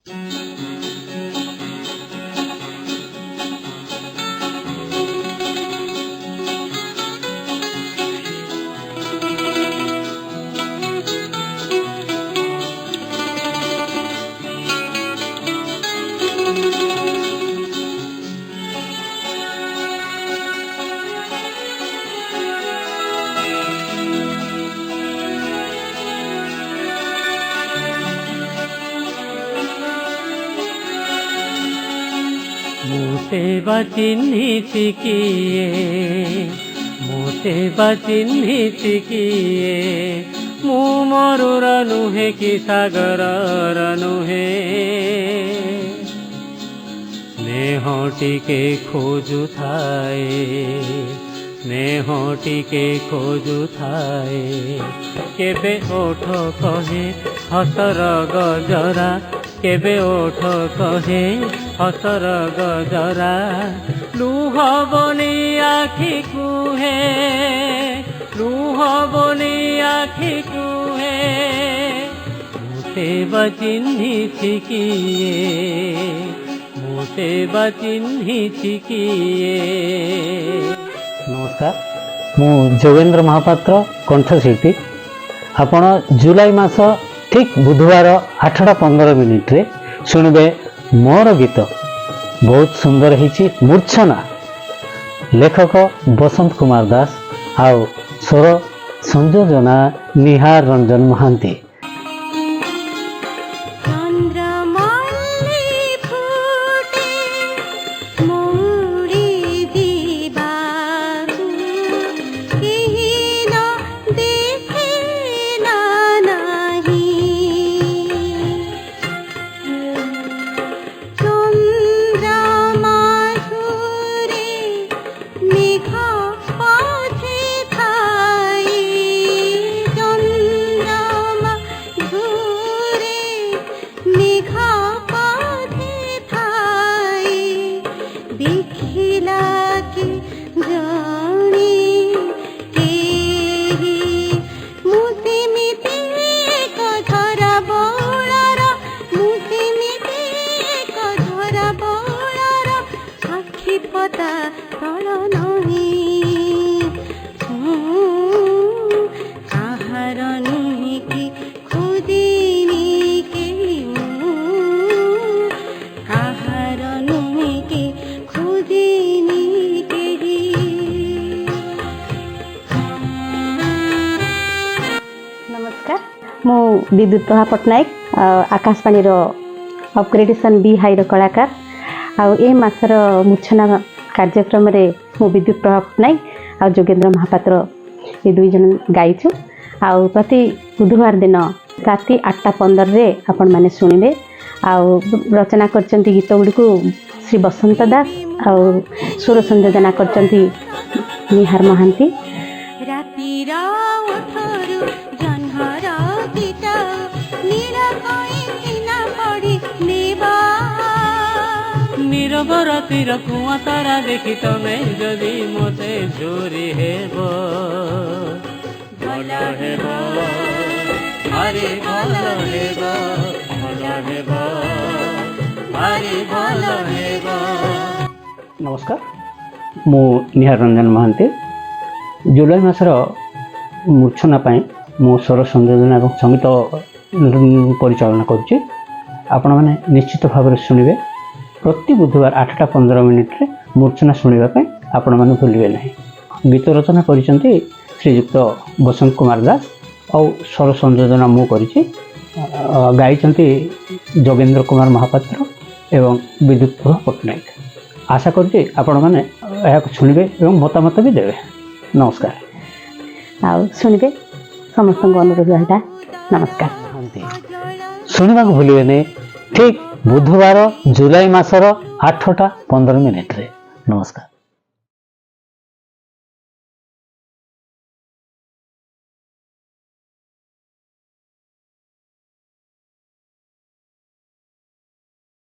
मोते बचिन्हिति किए मोते बचिन्हिति किए मु मरुर नुहे कि सागरर नुहे स्नेह टिके खोजु थाए स्नेह टिके खोजु थाए केबे ओठ कहे हसर गजरा केबे ओठ कहे हसर गजरा लुह बनी आखि कुहे लुह बनी आखि कुहे मोते बचिन्हिति किए मोते बचिन्हिति किए। नमस्कार, मु जोगेन्द्र महापात्र कंठशिल्पी। आपण जुलाई मास ठीक बुधवार 8:15 रे शुणवे मोर गीत बहुत सुंदर हिची मूर्छना। लेखक बसंत कुमार दास आउ स्वर संयोजना निहार रंजन महांती। मु Bidyut Prabha Pattnaik Akashvani upgradation B high कलाकार ए मासर मूर्छना कार्यक्रम रे मु विद्युत प्रभा पट्टनायक जोगेन्द्र महापात्र ये दुई जन गाइछु। प्रति बुधवार दिन राति 8:15 रे आपण माने शुणिबे। रचना करचंती गीत गुडी को श्री बसंत दास स्वर संयोजना करचंती निहार महांती। नीरव रातिर कुआ तारा देखी तमे जदि मते चोरी हेबो भला हेबो भारी भला हेबो भला हेबो भारी भला हेबो। नमस्कार, मु निहार रंजन महांती। जुलाई मासर मूर्छना पाई मो स्वर संयोजना और संगीत परिचालना करुच्ची। आपण मैंने निश्चित भाव में शुणवे प्रति बुधवार 8:15 रे मूर्छना शुणापी आपण मैंने भूलिए ना। गीत रचना करिसेंती श्रीयुक्त बसंत कुमार दास और स्वर संयोजना मु करिछि। गाइचंती जोगेन्द्र कुमार महापात्र एवं विद्युत प्रभा पट्टनायक। आशा करुच्ची आपण मैंने यह शुणवे और मतामत भी देवे। नमस्कार। शुणवे समस्त अनुरोध। नमस्कार। शुणा भूलिए नहीं। ठीक बुधवार जुलाई मासर 8:15 रे। नमस्कार।